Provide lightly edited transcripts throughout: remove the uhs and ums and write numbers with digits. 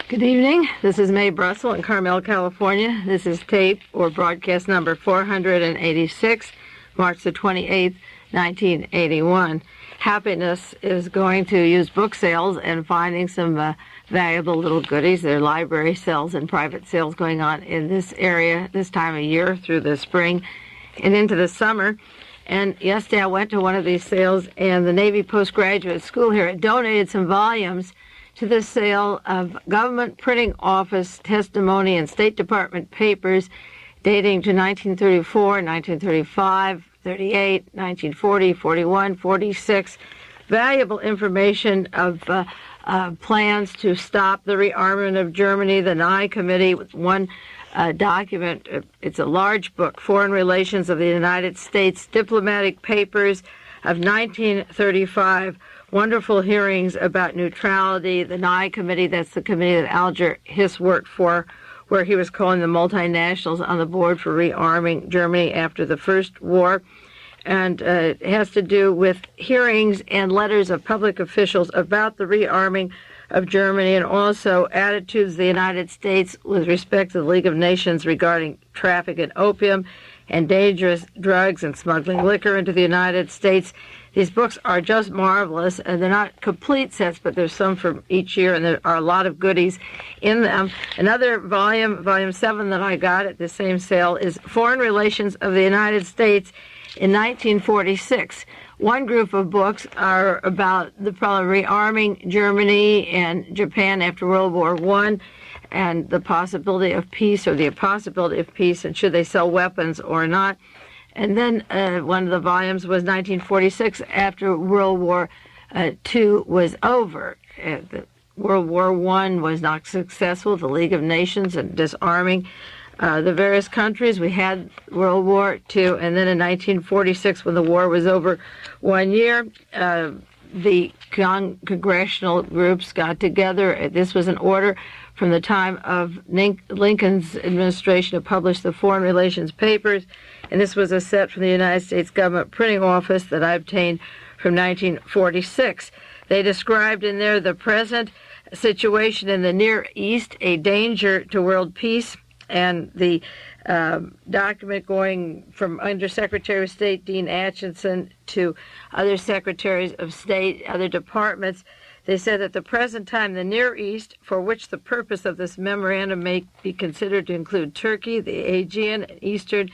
Good evening. This is Mae Brussell in Carmel, California. This is tape or broadcast number 486, March the 28th, 1981. Happiness is going to use book sales and finding some valuable little goodies. There are library sales and private sales going on in this area this time of year through the spring and into the summer. And yesterday I went to one of these sales, and the Navy Postgraduate School here had donated some volumes to the sale of government printing office testimony and State Department papers dating to 1934, 1935, 38, 1940, 41, 46. Valuable information of plans to stop the rearmament of Germany, the Nye Committee, with one document. It's a large book, Foreign Relations of the United States, Diplomatic Papers of 1935, wonderful hearings about neutrality, the Nye Committee, that's the committee that Alger Hiss worked for, where he was calling the multinationals on the board for rearming Germany after the First War. And it has to do with hearings and letters of public officials about the rearming of Germany, and also attitudes of the United States with respect to the League of Nations regarding traffic in opium and dangerous drugs and smuggling liquor into the United States. These books are just marvelous, and they're not complete sets, but there's some from each year, and there are a lot of goodies in them. Another volume, volume 7, that I got at the same sale is Foreign Relations of the United States in 1946. One group of books are about the problem rearming Germany and Japan after World War I, and the possibility of peace, or the impossibility of peace, and should they sell weapons or not. And then one of the volumes was 1946, after World War II was over. World War I was not successful, the League of Nations and disarming the various countries. We had World War II, and then in 1946, when the war was over 1 year, the congressional groups got together. This was an order from the time of Lincoln's administration to publish the Foreign Relations Papers, and this was a set from the United States Government Printing Office that I obtained from 1946. They described in there the present situation in the Near East, a danger to world peace, and the document going from Undersecretary of State Dean Acheson to other secretaries of state, other departments. They said at the present time, the Near East, for which the purpose of this memorandum may be considered to include Turkey, the Aegean and Eastern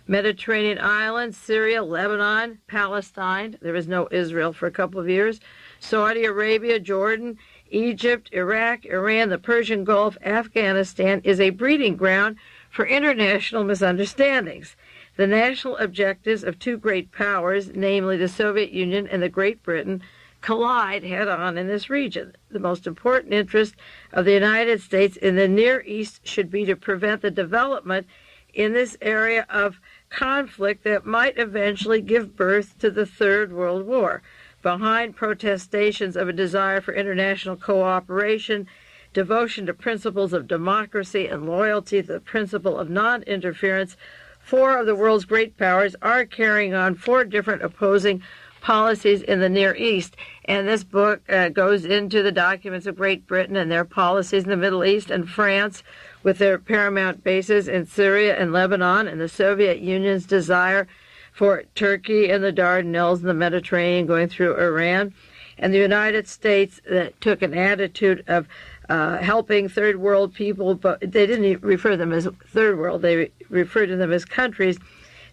Mediterranean islands, Syria, Lebanon, Palestine, there is no Israel for a couple of years, Saudi Arabia, Jordan, Egypt, Iraq, Iran, the Persian Gulf, Afghanistan, is a breeding ground for international misunderstandings. The national objectives of two great powers, namely the Soviet Union and the Great Britain, collide head-on in this region. The most important interest of the United States in the Near East should be to prevent the development in this area of conflict that might eventually give birth to the Third World War. Behind protestations of a desire for international cooperation, devotion to principles of democracy, and loyalty to the principle of non-interference, four of the world's great powers are carrying on four different opposing policies in the Near East. And this book goes into the documents of Great Britain and their policies in the Middle East, and France with their paramount bases in Syria and Lebanon, and the Soviet Union's desire for Turkey and the Dardanelles and the Mediterranean going through Iran, and the United States that took an attitude of helping third world people, but they didn't refer to them as third world, they referred to them as countries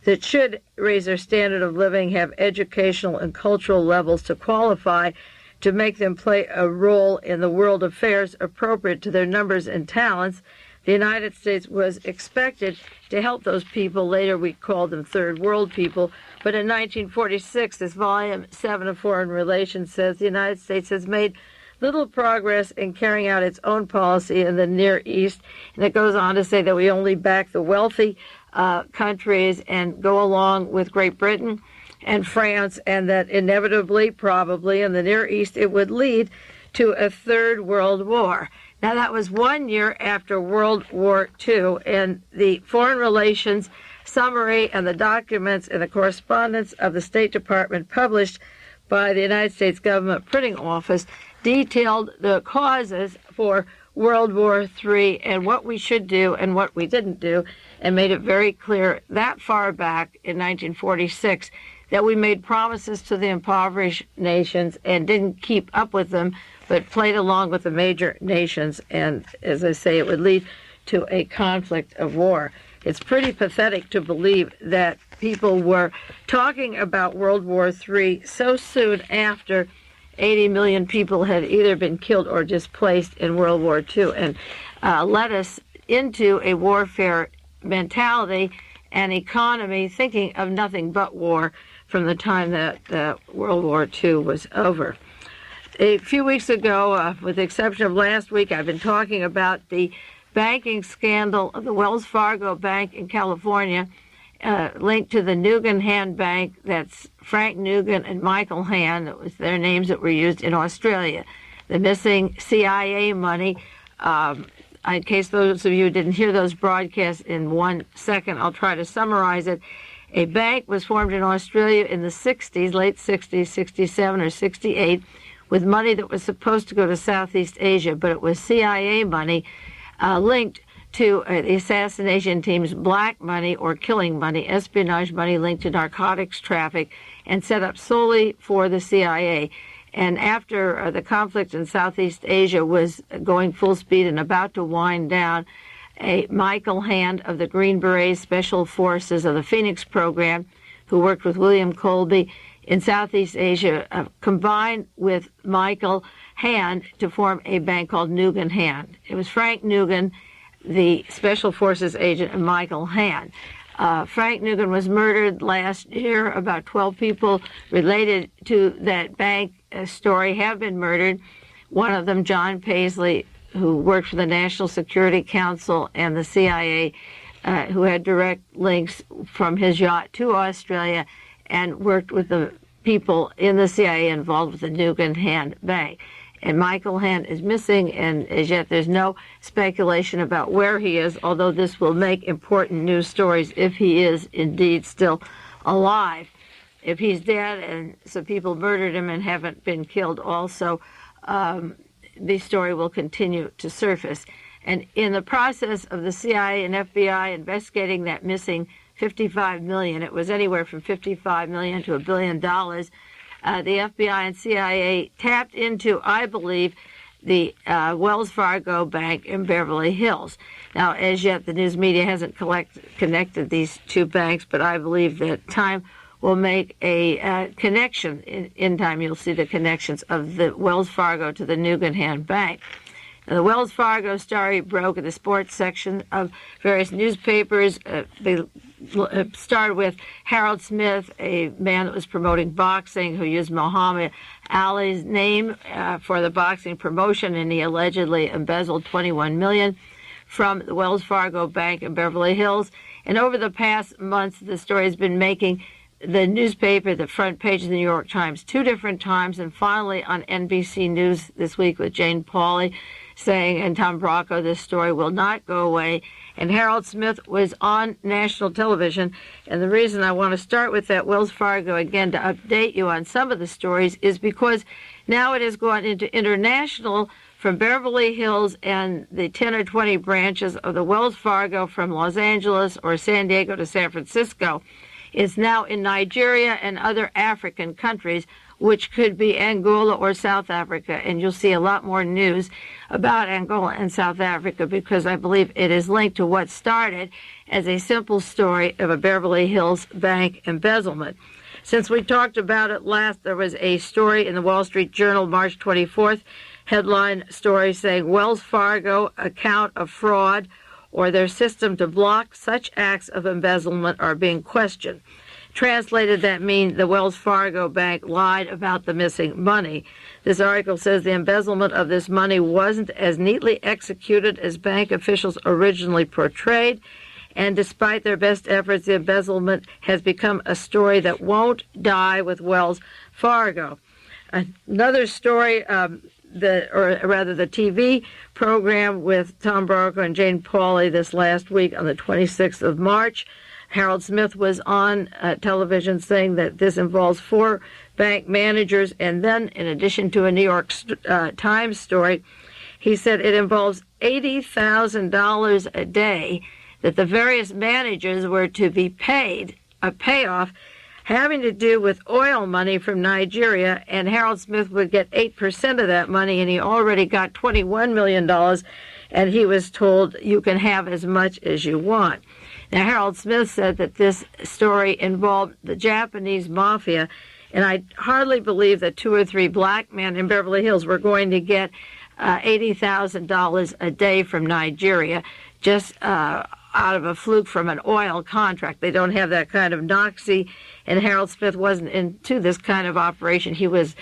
that should raise their standard of living, have educational and cultural levels to qualify to make them play a role in the world affairs appropriate to their numbers and talents. The United States was expected to help those people. Later we called them third world people. But in 1946, this volume 7 of Foreign Relations says the United States has made little progress in carrying out its own policy in the Near East. And it goes on to say that we only back the wealthy countries and go along with Great Britain and France, and that inevitably, probably, in the Near East, it would lead to a third world war. Now, that was 1 year after World War II, and the Foreign Relations summary and the documents and the correspondence of the State Department published by the United States Government Printing Office detailed the causes for World War III and what we should do and what we didn't do, and made it very clear that far back in 1946 that we made promises to the impoverished nations and didn't keep up with them, but played along with the major nations. And as I say, it would lead to a conflict of war. It's pretty pathetic to believe that people were talking about World War III so soon after 80 million people had either been killed or displaced in World War II, and led us into a warfare mentality and economy thinking of nothing but war from the time that World War II was over. A few weeks ago, with the exception of last week, I've been talking about the banking scandal of the Wells Fargo Bank in California, linked to the Nugan Hand Bank. That's Frank Nugan and Michael Hand. It was their names that were used in Australia. The missing CIA money. In case those of you didn't hear those broadcasts in 1 second, I'll try to summarize it. A bank was formed in Australia in the 60s, late 60s, 67 or 68, with money that was supposed to go to Southeast Asia, but it was CIA money linked to the assassination team's black money or killing money, espionage money linked to narcotics traffic, and set up solely for the CIA. And after the conflict in Southeast Asia was going full speed and about to wind down, a Michael Hand of the Green Berets Special Forces of the Phoenix program, who worked with William Colby in Southeast Asia, combined with Michael Hand to form a bank called Nugan Hand. It was Frank Nugan, the Special Forces agent, and Michael Hand. Frank Nugan was murdered last year. About 12 people related to that bank story have been murdered. One of them, John Paisley, who worked for the National Security Council and the CIA, who had direct links from his yacht to Australia and worked with the people in the CIA involved with the Nugan Hand Bank. And Michael Hand is missing, and as yet there's no speculation about where he is, although this will make important news stories if he is indeed still alive. If he's dead and some people murdered him and haven't been killed also, the story will continue to surface. And in the process of the CIA and FBI investigating that missing $55 million, it was anywhere from $55 million to $1 billion, the FBI and CIA tapped into, I believe, the Wells Fargo Bank in Beverly Hills. Now, as yet, the news media hasn't connected these two banks, but I believe that time will make a connection. In time, you'll see the connections of the Wells Fargo to the Nugan Hand Bank. Now, the Wells Fargo story broke in the sports section of various newspapers. They started with Harold Smith, a man that was promoting boxing, who used Muhammad Ali's name for the boxing promotion, and he allegedly embezzled $21 million from the Wells Fargo Bank in Beverly Hills. And over the past months, the story has been making the newspaper, the front page of the New York Times, 2 different times, and finally on NBC News this week with Jane Pauley saying, and Tom Bracco, this story will not go away. And Harold Smith was on national television. And the reason I want to start with that Wells Fargo again to update you on some of the stories is because now it has gone into international from Beverly Hills and the 10 or 20 branches of the Wells Fargo from Los Angeles or San Diego to San Francisco. It's now in Nigeria and other African countries, which could be Angola or South Africa. And you'll see a lot more news about Angola and South Africa because I believe it is linked to what started as a simple story of a Beverly Hills bank embezzlement. Since we talked about it last, there was a story in the Wall Street Journal, March 24th, headline story saying Wells Fargo account of fraud or their system to block such acts of embezzlement are being questioned. Translated, that means the Wells Fargo Bank lied about the missing money. This article says the embezzlement of this money wasn't as neatly executed as bank officials originally portrayed, and despite their best efforts, the embezzlement has become a story that won't die with Wells Fargo. Another story, the TV program with Tom Bracco and Jane Pauley this last week on the 26th of March. Harold Smith was on television saying that this involves 4 bank managers, and then in addition to a New York Times story, He said it involves $80,000 a day that the various managers were to be paid, a payoff, having to do with oil money from Nigeria, and Harold Smith would get 8% of that money, and he already got $21 million, and he was told, you can have as much as you want. Now, Harold Smith said that this story involved the Japanese mafia, and I hardly believe that 2 or 3 black men in Beverly Hills were going to get $80,000 a day from Nigeria just out of a fluke from an oil contract. They don't have that kind of noxy, and Harold Smith wasn't into this kind of operation. He was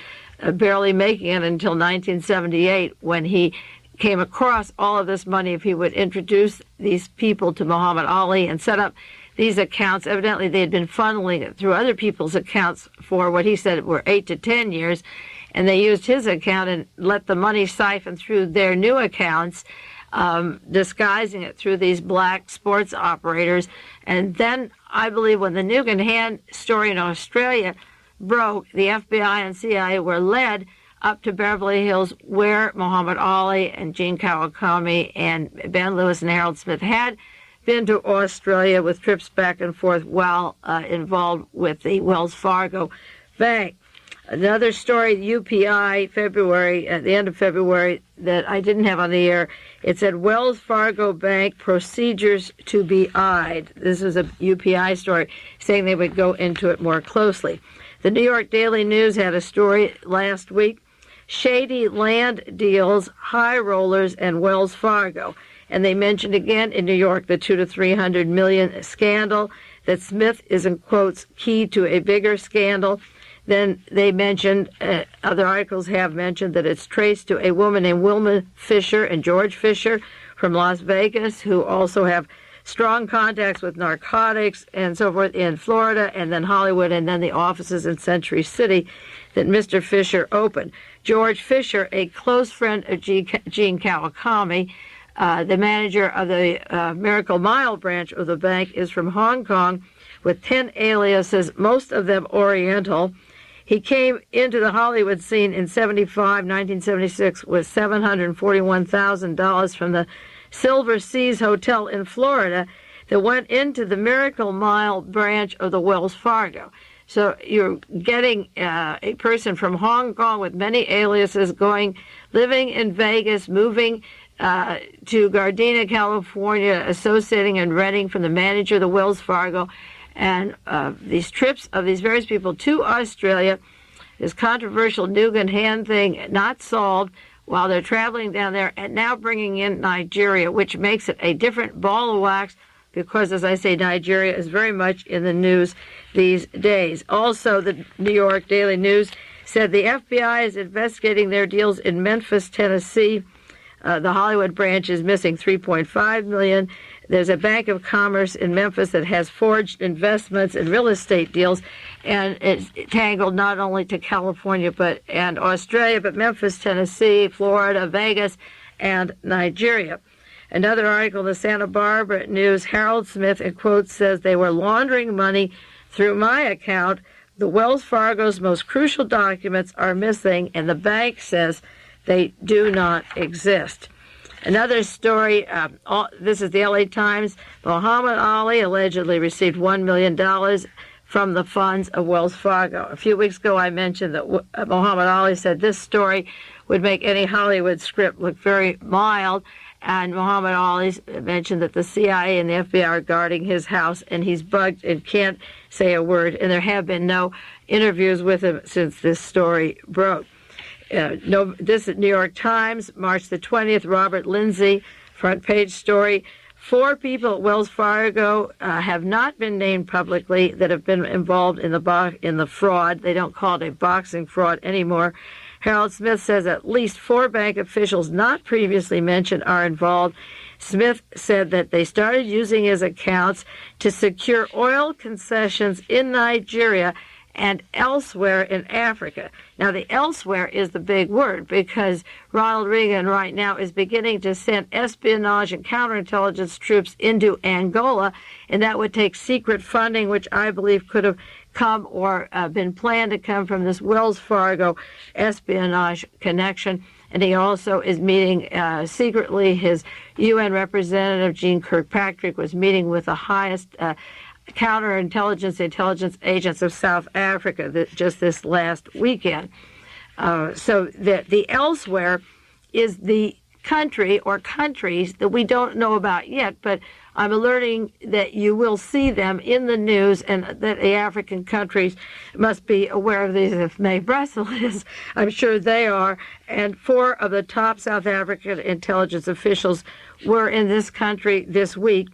barely making it until 1978 when he came across all of this money if he would introduce these people to Muhammad Ali and set up these accounts. Evidently, they had been funneling it through other people's accounts for what he said were 8 to 10 years, and they used his account and let the money siphon through their new accounts, disguising it through these black sports operators. And then I believe when the Nugan Hand story in Australia broke, the FBI and CIA were led up to Beverly Hills, where Muhammad Ali and Gene Kawakami and Ben Lewis and Harold Smith had been to Australia with trips back and forth while involved with the Wells Fargo Bank. Another story, UPI, February, at the end of February, that I didn't have on the air. It said Wells Fargo Bank procedures to be eyed. This is a UPI story saying they would go into it more closely. The New York Daily News had a story last week, shady land deals, high rollers, and Wells Fargo. And they mentioned again in New York the 200 to 300 million scandal, that Smith is, in quotes, key to a bigger scandal. Then they mentioned, other articles have mentioned, that it's traced to a woman named Wilma Fisher and George Fisher from Las Vegas, who also have strong contacts with narcotics and so forth in Florida, and then Hollywood, and then the offices in Century City that Mr. Fisher opened. George Fisher, a close friend of Gene Kawakami, the manager of the Miracle Mile branch of the bank, is from Hong Kong with 10 aliases, most of them Oriental. He came into the Hollywood scene in 1976, with $741,000 from the Silver Seas Hotel in Florida that went into the Miracle Mile branch of the Wells Fargo. So you're getting a person from Hong Kong with many aliases living in Vegas, moving to Gardena, California, associating and renting from the manager of the Wells Fargo. And these trips of these various people to Australia, this controversial Nugan Hand thing not solved while they're traveling down there, and now bringing in Nigeria, which makes it a different ball of wax because, as I say, Nigeria is very much in the news these days. Also, the New York Daily News said the FBI is investigating their deals in Memphis, Tennessee. The Hollywood branch is missing $3.5 million. There's a Bank of Commerce in Memphis that has forged investments in real estate deals, and it's tangled not only to California and Australia, but Memphis, Tennessee, Florida, Vegas, and Nigeria. Another article in the Santa Barbara News, Harold Smith, in quotes, says they were laundering money through my account. The Wells Fargo's most crucial documents are missing, and the bank says they do not exist. Another story, this is the LA Times. Muhammad Ali allegedly received $1 million from the funds of Wells Fargo. A few weeks ago, I mentioned that Muhammad Ali said this story would make any Hollywood script look very mild. And Muhammad Ali mentioned that the CIA and the FBI are guarding his house, and he's bugged and can't say a word. And there have been no interviews with him since this story broke. This is New York Times, March the 20th, Robert Lindsay, front page story. 4 people at Wells Fargo have not been named publicly that have been involved in the fraud. They don't call it a boxing fraud anymore. Harold Smith says at least 4 bank officials not previously mentioned are involved. Smith said that they started using his accounts to secure oil concessions in Nigeria and elsewhere in Africa. Now, the elsewhere is the big word, because Ronald Reagan right now is beginning to send espionage and counterintelligence troops into Angola, and that would take secret funding, which I believe could have come or been planned to come from this Wells Fargo espionage connection. And he also is meeting secretly. His UN representative, Jeane Kirkpatrick, was meeting with the highest intelligence agents of South Africa just this last weekend. So the elsewhere is the country or countries that we don't know about yet, but I'm alerting that you will see them in the news and that the African countries must be aware of these. If Mae Brussell is, I'm sure they are. And 4 of the top South African intelligence officials were in this country this week,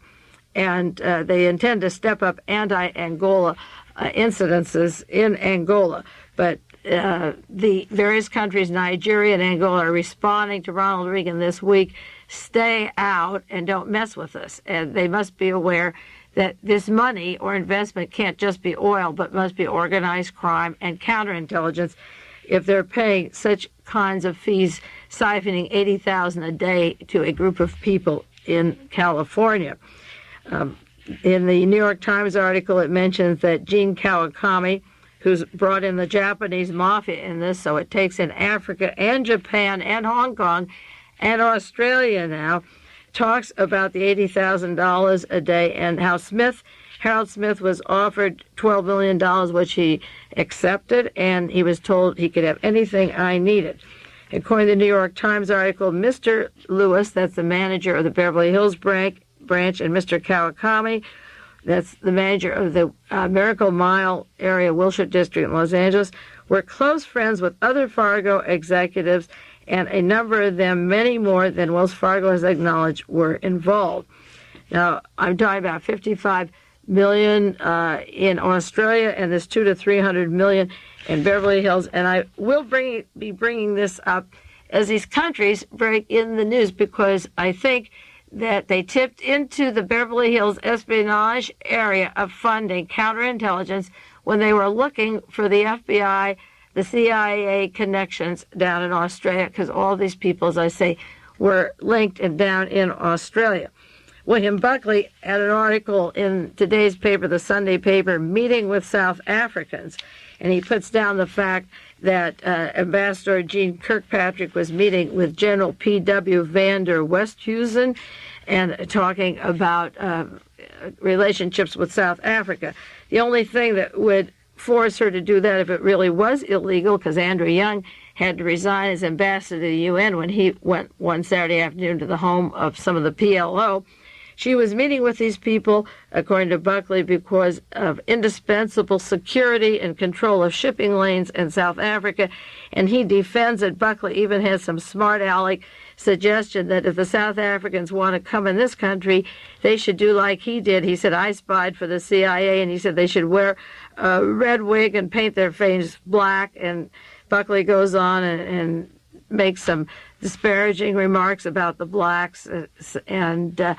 and they intend to step up anti-Angola incidences in Angola. But the various countries, Nigeria and Angola, are responding to Ronald Reagan this week. Stay out and don't mess with us. And they must be aware that this money or investment can't just be oil, but must be organized crime and counterintelligence if they're paying such kinds of fees, siphoning $80,000 a day to a group of people in California. In the New York Times article, it mentions that Jean Kawakami, who's brought in the Japanese mafia in this, so it takes in Africa and Japan and Hong Kong and Australia now, talks about the $80,000 a day and how Harold Smith was offered $12 million, which he accepted, and he was told he could have anything I needed. According to the New York Times article, Mr. Lewis, that's the manager of the Beverly Hills branch, and Mr. Kawakami, that's the manager of the Miracle Mile area, Wilshire District in Los Angeles, were close friends with other Fargo executives, and a number of them, many more than Wells Fargo has acknowledged, were involved. Now, I'm talking about $55 million in Australia and this $200 to $300 million in Beverly Hills, and I will be bringing this up as these countries break in the news, because I think that they tipped into the Beverly Hills espionage area of funding counterintelligence when they were looking for the FBI, the CIA connections down in Australia, because all these people, as I say, were linked and down in Australia. William Buckley had an article in today's paper, the Sunday paper, meeting with South Africans, and he puts down the fact that Ambassador Jeane Kirkpatrick was meeting with General P.W. van der Westhuizen and talking about relationships with South Africa. The only thing that would force her to do that if it really was illegal, because Andrew Young had to resign as ambassador to the UN when he went one Saturday afternoon to the home of some of the PLO. She was meeting with these people, according to Buckley, because of indispensable security and control of shipping lanes in South Africa, and he defends it. Buckley even has some smart aleck suggestion that if the South Africans want to come in this country, they should do like he did. He said, I spied for the CIA, and he said they should wear a red wig and paint their face black, and Buckley goes on and makes some disparaging remarks about the blacks and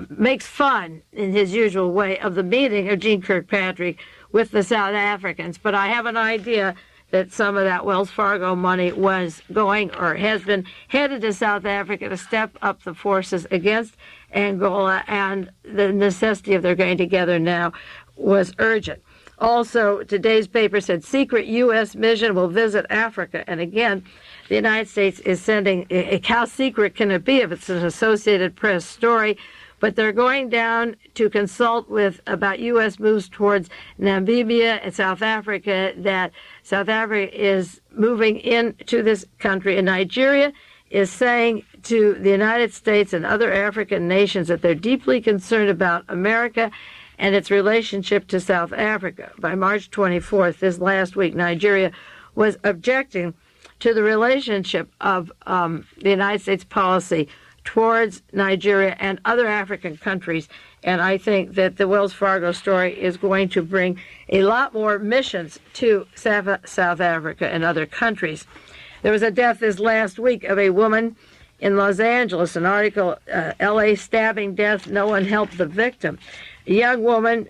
makes fun in his usual way of the meeting of Jeane Kirkpatrick with the South Africans. But I have an idea that some of that Wells Fargo money was going or has been headed to South Africa to step up the forces against Angola, and the necessity of their getting together now was urgent. Also, today's paper said secret U.S. mission will visit Africa. And again, the United States is sending, how secret can it be if it's an Associated Press story? But they're going down to consult with about U.S. moves towards Namibia and South Africa, that South Africa is moving into this country. And Nigeria is saying to the United States and other African nations that they're deeply concerned about America and its relationship to South Africa. By March 24th, this last week, Nigeria was objecting to the relationship of the United States policy towards Nigeria and other African countries. And I think that the Wells Fargo story is going to bring a lot more missions to South Africa and other countries. There was a death this last week of a woman in Los Angeles, an article, L.A. stabbing death, no one helped the victim. A young woman,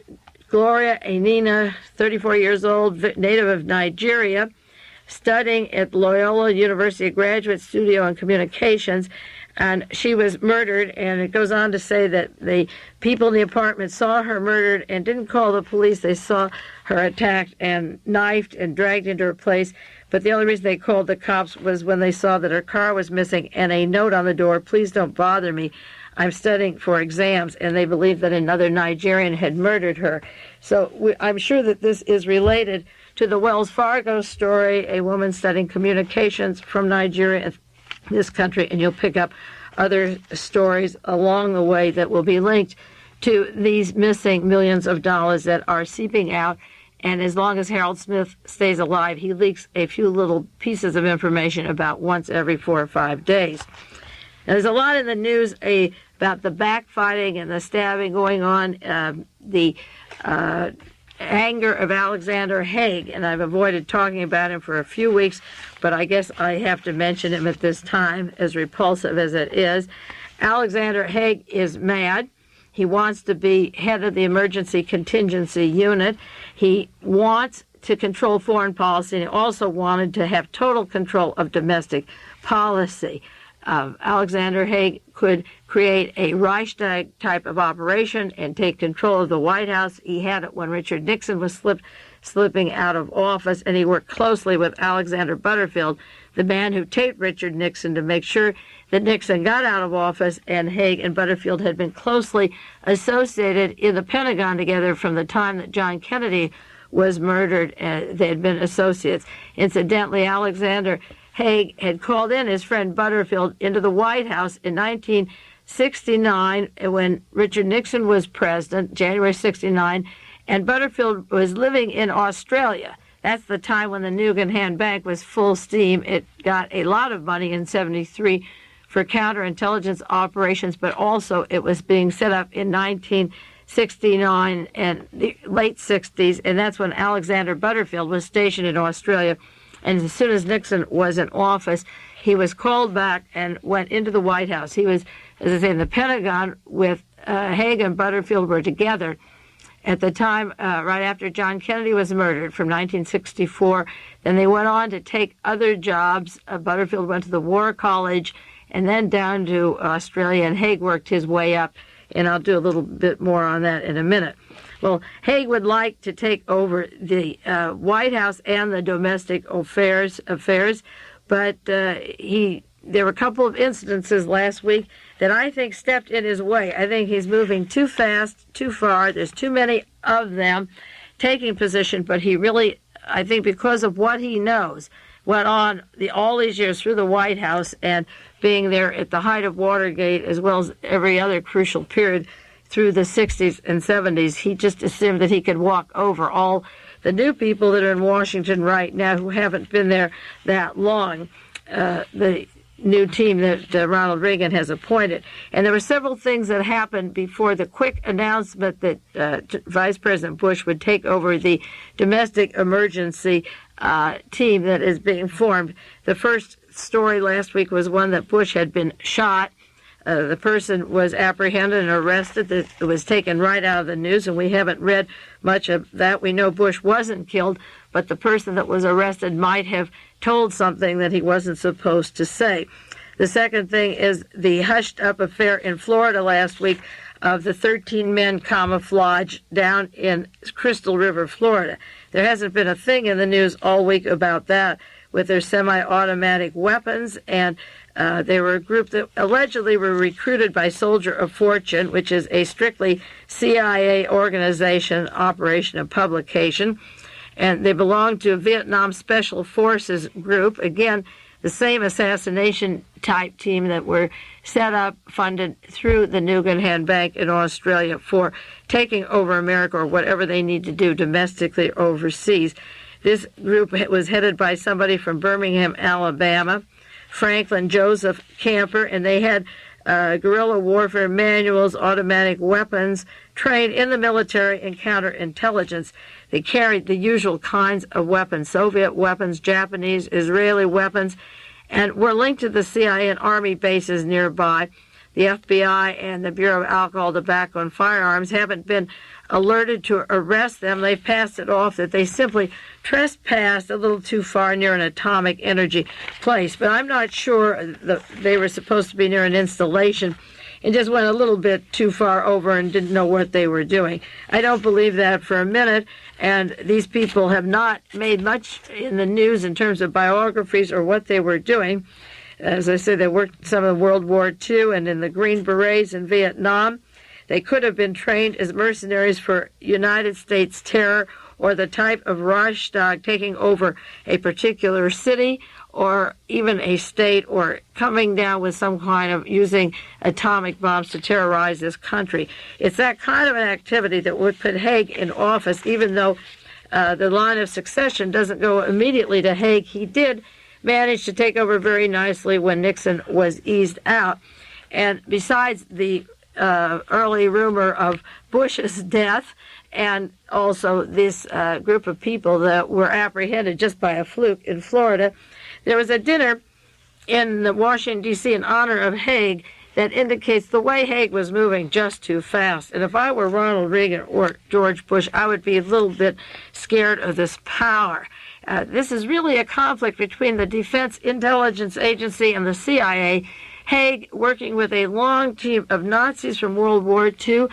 Gloria Enina, 34 years old, native of Nigeria, studying at Loyola University Graduate Studio in Communications, And she was murdered, and it goes on to say that the people in the apartment saw her murdered and didn't call the police. They saw her attacked and knifed and dragged into her place. But the only reason they called the cops was when they saw that her car was missing and a note on the door, "Please don't bother me. I'm studying for exams," and they believed that another Nigerian had murdered her. So I'm sure that this is related to the Wells Fargo story, a woman studying communications from Nigeria in this country, and you'll pick up other stories along the way that will be linked to these missing millions of dollars that are seeping out. And as long as Harold Smith stays alive, he leaks a few little pieces of information about once every 4 or 5 days. Now, there's a lot in the news about the backfighting and the stabbing going on, the anger of Alexander Haig, and I've avoided talking about him for a few weeks, but I guess I have to mention him at this time, as repulsive as it is. Alexander Haig is mad. He wants to be head of the emergency contingency unit. He wants to control foreign policy, and he also wanted to have total control of domestic policy. Alexander Haig could create a Reichstag type of operation and take control of the White House. He had it when Richard Nixon was slipping out of office, and he worked closely with Alexander Butterfield, the man who taped Richard Nixon, to make sure that Nixon got out of office, and Haig and Butterfield had been closely associated in the Pentagon together from the time that John Kennedy was murdered. They had been associates. Incidentally, Alexander Haig had called in his friend Butterfield into the White House in 1969 when Richard Nixon was president, January 69, and Butterfield was living in Australia. That's the time when the Nugan Bank was full steam. It got a lot of money in 73 for counterintelligence operations, but also it was being set up in 1969 and the late 60s, and that's when Alexander Butterfield was stationed in Australia. And as soon as Nixon was in office, he was called back and went into the White House. He was, as I say, in the Pentagon with Haig and Butterfield were together at the time, right after John Kennedy was murdered from 1964. Then they went on to take other jobs. Butterfield went to the War College and then down to Australia, and Haig worked his way up. And I'll do a little bit more on that in a minute. Well, Haig would like to take over the White House and the domestic affairs, but there were a couple of incidences last week that I think stepped in his way. I think he's moving too fast, too far. There's too many of them taking position, but he really, I think because of what he knows, went on all these years through the White House and being there at the height of Watergate as well as every other crucial period through the 60s and 70s, he just assumed that he could walk over all the new people that are in Washington right now who haven't been there that long, the new team that Ronald Reagan has appointed. And there were several things that happened before the quick announcement that Vice President Bush would take over the domestic emergency team that is being formed. The first story last week was one that Bush had been shot. The person was apprehended and arrested. It was taken right out of the news, and we haven't read much of that. We know Bush wasn't killed, but the person that was arrested might have told something that he wasn't supposed to say. The second thing is the hushed-up affair in Florida last week of the 13 men camouflaged down in Crystal River, Florida. There hasn't been a thing in the news all week about that with their semi-automatic weapons, and they were a group that allegedly were recruited by Soldier of Fortune, which is a strictly CIA organization, operation, and publication. And they belong to a Vietnam Special Forces group. Again, the same assassination type team that were set up, funded through the Nugan Bank in Australia for taking over America or whatever they need to do domestically overseas. This group was headed by somebody from Birmingham, Alabama, Franklin Joseph Camper, and they had guerrilla warfare manuals, automatic weapons, trained in the military and counterintelligence. They carried the usual kinds of weapons, Soviet weapons, Japanese, Israeli weapons, and were linked to the CIA and Army bases nearby. the FBI and the Bureau of Alcohol, Tobacco, and Firearms haven't been alerted to arrest them. They've passed it off that they simply trespassed a little too far near an atomic energy place. But I'm not sure that they were supposed to be near an installation and just went a little bit too far over and didn't know what they were doing. I don't believe that for a minute, and these people have not made much in the news in terms of biographies or what they were doing. As I said, they worked some in World War II and in the Green Berets in Vietnam. They could have been trained as mercenaries for United States terror or the type of Reichstag taking over a particular city or even a state, or coming down with some kind of using atomic bombs to terrorize this country. It's that kind of an activity that would put Haig in office, even though the line of succession doesn't go immediately to Haig. He did manage to take over very nicely when Nixon was eased out. And besides the early rumor of Bush's death, and also this group of people that were apprehended just by a fluke in Florida, there was a dinner in Washington, D.C. in honor of Haig that indicates the way Haig was moving just too fast. And if I were Ronald Reagan or George Bush, I would be a little bit scared of this power. This is really a conflict between the Defense Intelligence Agency and the CIA. Haig working with a long team of Nazis from World War II,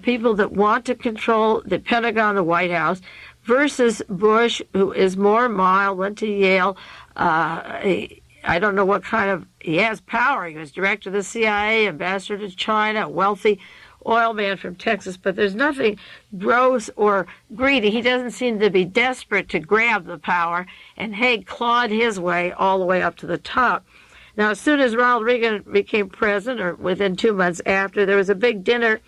people that want to control the Pentagon, the White House, versus Bush, who is more mild, went to Yale. I don't know what kind of, he has power. He was director of the CIA, ambassador to China, a wealthy oil man from Texas, but there's nothing gross or greedy. He doesn't seem to be desperate to grab the power, and Haig clawed his way all the way up to the top. Now, as soon as Ronald Reagan became president, or within 2 months after, there was a big dinner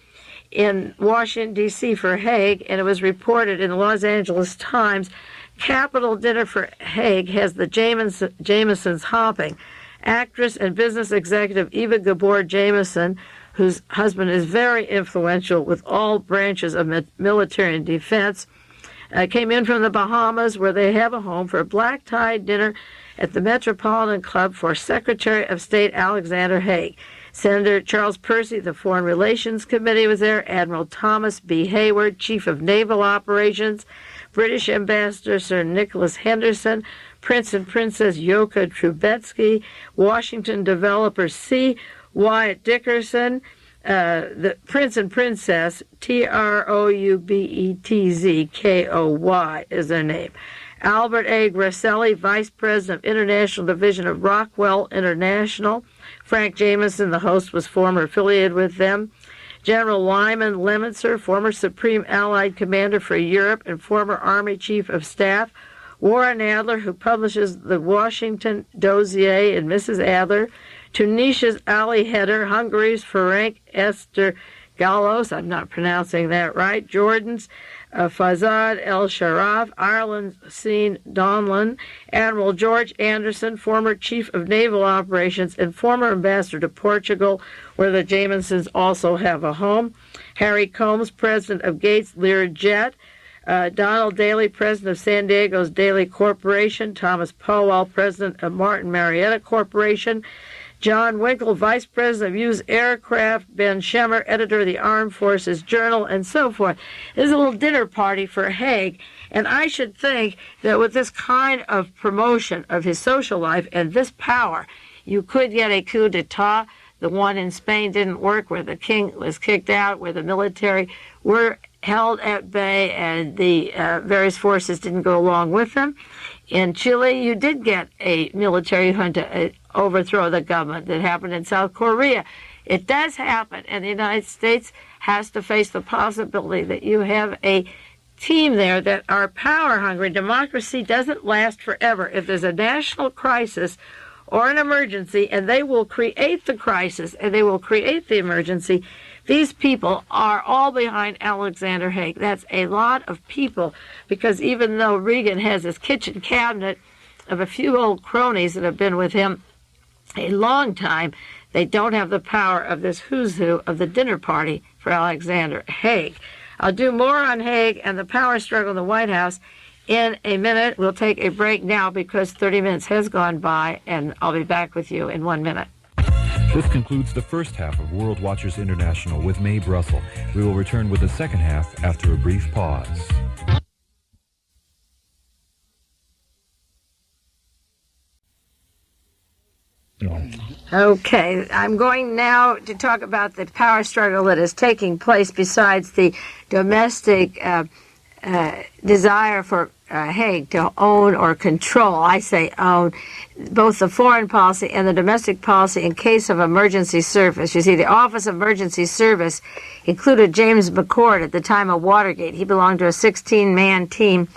in Washington, D.C. for Haig, and it was reported in the Los Angeles Times. Capital dinner for Haig has the Jamesons hopping. Actress and business executive Eva Gabor Jameson, whose husband is very influential with all branches of military and defense, came in from the Bahamas, where they have a home, for a black-tie dinner at the Metropolitan Club for Secretary of State Alexander Haig. Senator Charles Percy, the Foreign Relations Committee, was there. Admiral Thomas B. Hayward, Chief of Naval Operations, British Ambassador Sir Nicholas Henderson, Prince and Princess Yoka Trubetsky, Washington developer C. Wyatt Dickerson, the Prince and Princess, Troubetz, is their name. Albert A. Grasselli, Vice President of International Division of Rockwell International. Frank Jameson, the host, was former affiliated with them. General Lyman Lemitzer, former Supreme Allied Commander for Europe and former Army Chief of Staff. Warren Adler, who publishes the Washington Dossier, and Mrs. Adler. Tunisia's Ali Heder, Hungary's Ferenc Ester Gallos, I'm not pronouncing that right. Jordan's Fazad El Sharaf, Ireland's Sean Donlan, Admiral George Anderson, former Chief of Naval Operations and former Ambassador to Portugal, where the Jamesons also have a home. Harry Combs, President of Gates Learjet. Donald Daly, President of San Diego's Daly Corporation. Thomas Powell, President of Martin Marietta Corporation. John Winkle, Vice President of Used Aircraft, Ben Schemmer, editor of the Armed Forces Journal, and so forth. There's a little dinner party for Haig, and I should think that with this kind of promotion of his social life and this power, you could get a coup d'etat. The one in Spain didn't work, where the king was kicked out, where the military were held at bay and the various forces didn't go along with them. In Chile, you did get a military junta overthrow the government that happened in South Korea. It does happen, and the United States has to face the possibility that you have a team there that are power hungry. Democracy doesn't last forever. If there's a national crisis or an emergency, and they will create the crisis and they will create the emergency, these people are all behind Alexander Haig. That's a lot of people, because even though Reagan has his kitchen cabinet of a few old cronies that have been with him a long time, they don't have the power of this who's who of the dinner party for Alexander Haig. I'll do more on Haig and the power struggle in the White House in a minute. We'll take a break now because 30 minutes has gone by, and I'll be back with you in 1 minute. This concludes the first half of World Watchers International with Mae Brussell. We will return with the second half after a brief pause. Okay, I'm going now to talk about the power struggle that is taking place besides the domestic desire for Haig to own or control, I say own, both the foreign policy and the domestic policy in case of emergency service. You see, the Office of Emergency Service included James McCord at the time of Watergate. He belonged to a 16-man team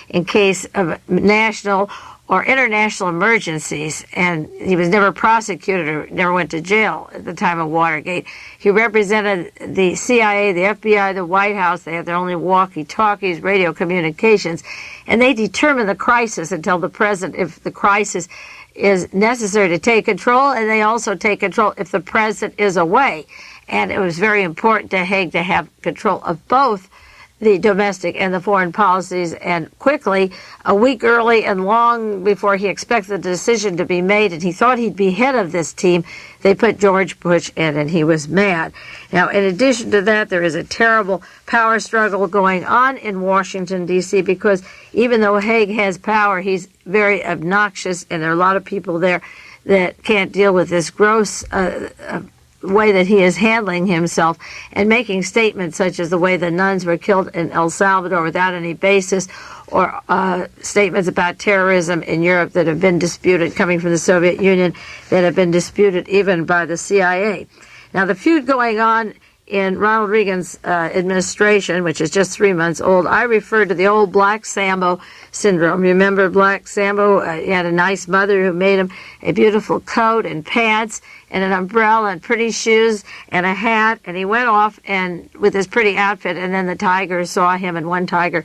in case of national or international emergencies, and he was never prosecuted or never went to jail at the time of Watergate. He represented the CIA, the FBI, the White House. They had their only walkie-talkies, radio communications, and they determined the crisis and tell the president if the crisis is necessary to take control, and they also take control if the president is away. And it was very important to Haig to have control of both the domestic and the foreign policies, and quickly, a week early and long before he expected the decision to be made, and he thought he'd be head of this team, they put George Bush in, and he was mad. Now, in addition to that, there is a terrible power struggle going on in Washington, D.C., because even though Haig has power, he's very obnoxious, and there are a lot of people there that can't deal with this gross way that he is handling himself and making statements such as the way the nuns were killed in El Salvador without any basis, or statements about terrorism in Europe that have been disputed, coming from the Soviet Union, that have been disputed even by the CIA. Now, the feud going on in Ronald Reagan's administration, which is just 3 months old, I refer to the old Black Sambo syndrome. Remember Black Sambo? He had a nice mother who made him a beautiful coat and pants and an umbrella and pretty shoes and a hat, and he went off and with his pretty outfit, and then the tigers saw him, and one tiger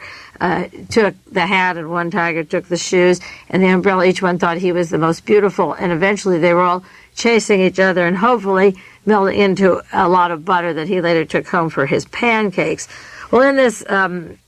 took the hat and one tiger took the shoes and the umbrella. Each one thought he was the most beautiful, and eventually they were all chasing each other and hopefully melted into a lot of butter that he later took home for his pancakes. Well, in this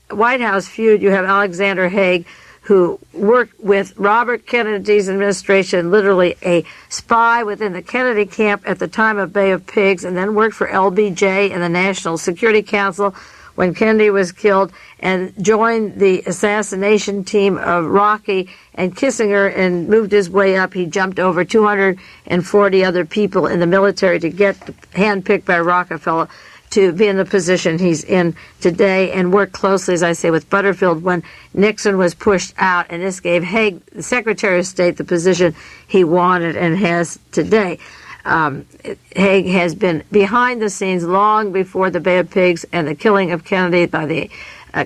White House feud, you have Alexander Haig, who worked with Robert Kennedy's administration, literally a spy within the Kennedy camp at the time of Bay of Pigs, and then worked for LBJ and the National Security Council when Kennedy was killed, and joined the assassination team of Rocky and Kissinger and moved his way up. He jumped over 240 other people in the military to get handpicked by Rockefeller to be in the position he's in today, and worked closely, as I say, with Butterfield when Nixon was pushed out, and this gave Haig, the Secretary of State, the position he wanted and has today. Haig has been behind the scenes long before the Bay of Pigs and the killing of Kennedy by the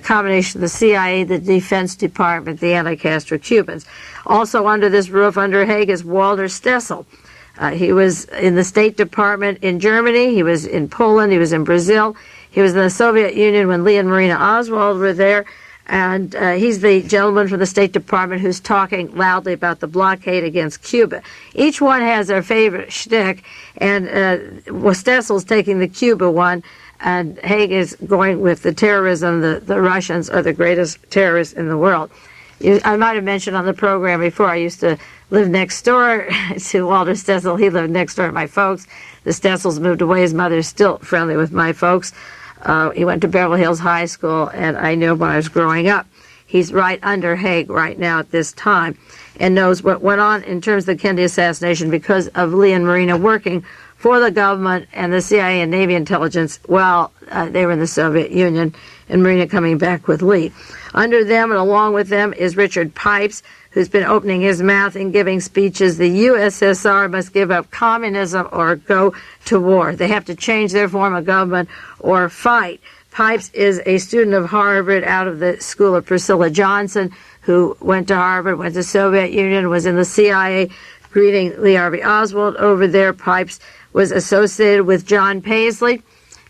combination of the CIA, the Defense Department, the anti-Castro Cubans. Also under this roof, under Haig, is Walter Stessel. He was in the State Department in Germany. He was in Poland. He was in Brazil. He was in the Soviet Union when Lee and Marina Oswald were there. And he's the gentleman from the State Department who's talking loudly about the blockade against Cuba. Each one has their favorite shtick, and Stessel's taking the Cuba one, and Haig is going with the terrorism. The Russians are the greatest terrorists in the world. I might have mentioned on the program before, I used to live next door to Walter Stessel. He lived next door to my folks. The Stessels moved away. His mother's still friendly with my folks. He went to Beverly Hills High School, and I knew him when I was growing up. He's right under Haig right now at this time, and knows what went on in terms of the Kennedy assassination because of Lee and Marina working for the government and the CIA and Navy intelligence while they were in the Soviet Union, and Marina coming back with Lee. Under them and along with them is Richard Pipes, who's been opening his mouth and giving speeches. The USSR must give up communism or go to war. They have to change their form of government or fight. Pipes is a student of Harvard out of the school of Priscilla Johnson, who went to Harvard, went to the Soviet Union, was in the CIA, greeting Lee Harvey Oswald over there. Pipes was associated with John Paisley,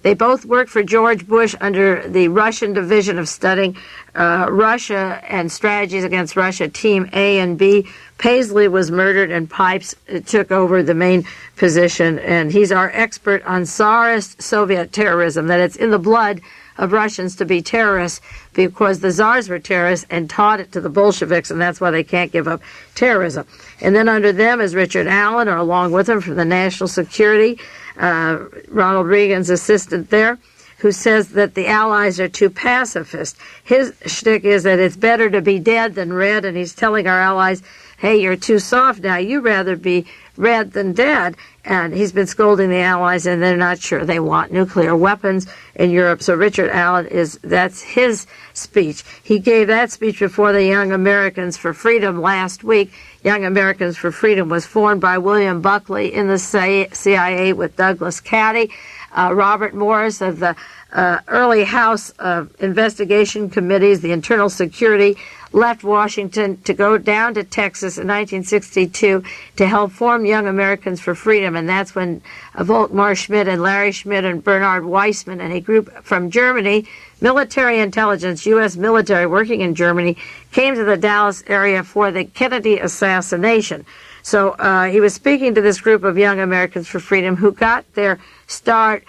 They both worked for George Bush under the Russian Division of Studying Russia and Strategies Against Russia, Team A and B. Paisley was murdered, and Pipes took over the main position, and he's our expert on Tsarist Soviet terrorism, that it's in the blood of Russians to be terrorists because the Tsars were terrorists and taught it to the Bolsheviks, and that's why they can't give up terrorism. And then under them is Richard Allen, or along with him from the National Security, Ronald Reagan's assistant there, who says that the Allies are too pacifist. His shtick is that it's better to be dead than red, and he's telling our allies, hey, you're too soft now. You'd rather be red than dead. And he's been scolding the Allies, and they're not sure they want nuclear weapons in Europe. So Richard Allen that's his speech. He gave that speech before the Young Americans for Freedom last week. Young Americans for Freedom was formed by William Buckley in the CIA with Douglas Caddy, Robert Morris of the early House investigation committees, the Internal Security, left Washington to go down to Texas in 1962 to help form Young Americans for Freedom, and that's when Volkmar Schmidt and Larry Schmidt and Bernard Weissman and a group from Germany, military intelligence, U.S. military working in Germany, came to the Dallas area for the Kennedy assassination. So he was speaking to this group of Young Americans for Freedom who got their start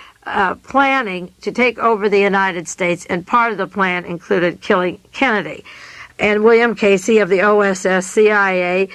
planning to take over the United States, and part of the plan included killing Kennedy. And William Casey of the OSS CIA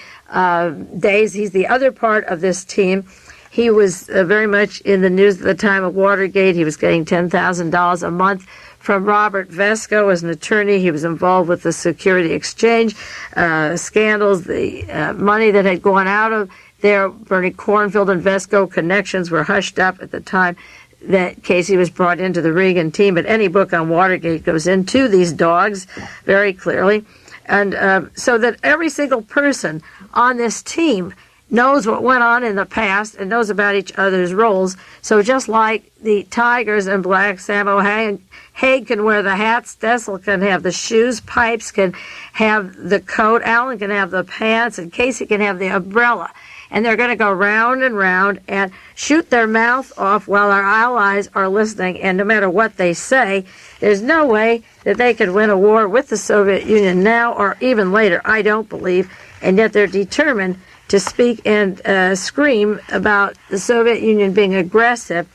days, he's the other part of this team. He was very much in the news at the time of Watergate. He was getting $10,000 a month from Robert Vesco as an attorney. He was involved with the Security Exchange scandals, the money that had gone out of there. Bernie Cornfield and Vesco connections were hushed up at the time that Casey was brought into the Reagan team, but any book on Watergate goes into these dogs very clearly. And so that every single person on this team knows what went on in the past and knows about each other's roles. So just like the Tigers and Black, Sammo Haig can wear the hats, Stessel can have the shoes, Pipes can have the coat, Allen can have the pants, and Casey can have the umbrella. And they're going to go round and round and shoot their mouth off while our allies are listening. And no matter what they say, there's no way that they could win a war with the Soviet Union now or even later, I don't believe. And yet they're determined to speak and scream about the Soviet Union being aggressive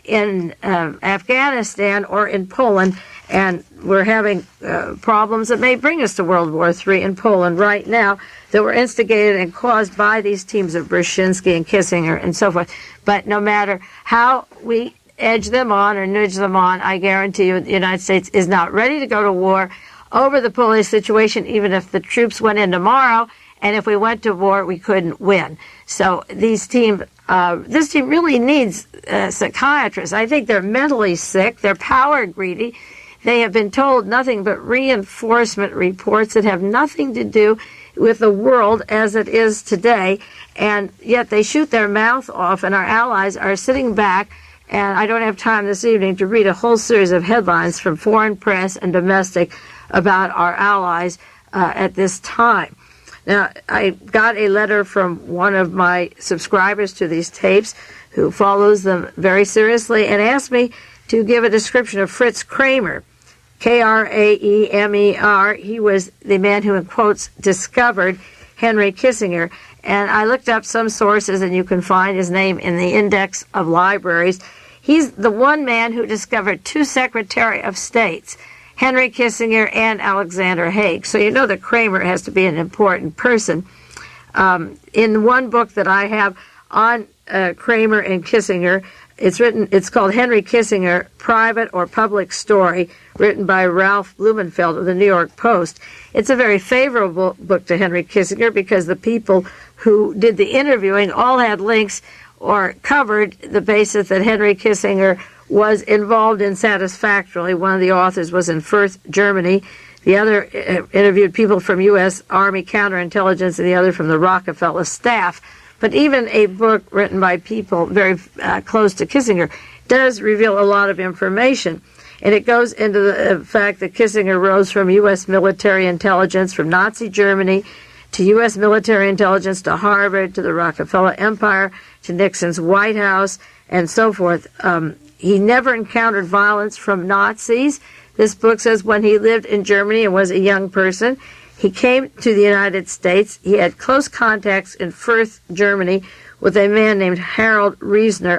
in Afghanistan or in Poland. And we're having problems that may bring us to World War III in Poland right now that were instigated and caused by these teams of Brzezinski and Kissinger and so forth. But no matter how we edge them on or nudge them on, I guarantee you the United States is not ready to go to war over the Polish situation, even if the troops went in tomorrow. And if we went to war, we couldn't win. So this team really needs psychiatrists. I think they're mentally sick. They're power greedy. They have been told nothing but reinforcement reports that have nothing to do with the world as it is today, and yet they shoot their mouth off, and our allies are sitting back. And I don't have time this evening to read a whole series of headlines from foreign press and domestic about our allies at this time. Now, I got a letter from one of my subscribers to these tapes who follows them very seriously and asked me to give a description of Fritz Kramer, Kraemer. He was the man who, in quotes, discovered Henry Kissinger. And I looked up some sources, and you can find his name in the index of libraries. He's the one man who discovered two Secretary of States, Henry Kissinger and Alexander Haig. So you know that Kramer has to be an important person. In one book that I have on Kramer and Kissinger, it's called Henry Kissinger, Private or Public Story, written by Ralph Blumenfeld of the New York Post. It's a very favorable book to Henry Kissinger because the people who did the interviewing all had links or covered the basis that Henry Kissinger was involved in satisfactorily. One of the authors was in Fürth, Germany. The other interviewed people from U.S. Army counterintelligence, and the other from the Rockefeller staff. But even a book written by people very close to Kissinger does reveal a lot of information. And it goes into the fact that Kissinger rose from U.S. military intelligence from Nazi Germany to U.S. military intelligence to Harvard to the Rockefeller Empire to Nixon's White House and so forth. he never encountered violence from Nazis. This book says when he lived in Germany and was a young person, he came to the United States. He had close contacts in Fürth, Germany, with a man named Harold Reisner,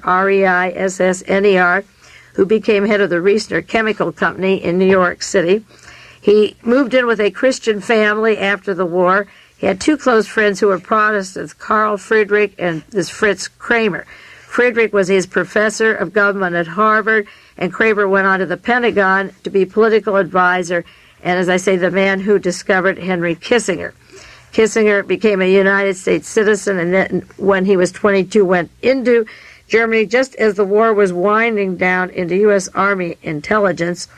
R-E-I-S-S-N-E-R, who became head of the Reisner Chemical Company in New York City. He moved in with a Christian family after the war. He had two close friends who were Protestants, Carl Friedrich and this Fritz Kramer. Friedrich was his professor of government at Harvard, and Kramer went on to the Pentagon to be political advisor, and as I say, the man who discovered Henry Kissinger. Kissinger became a United States citizen, and then when he was 22 went into Germany just as the war was winding down into U.S. Army intelligence.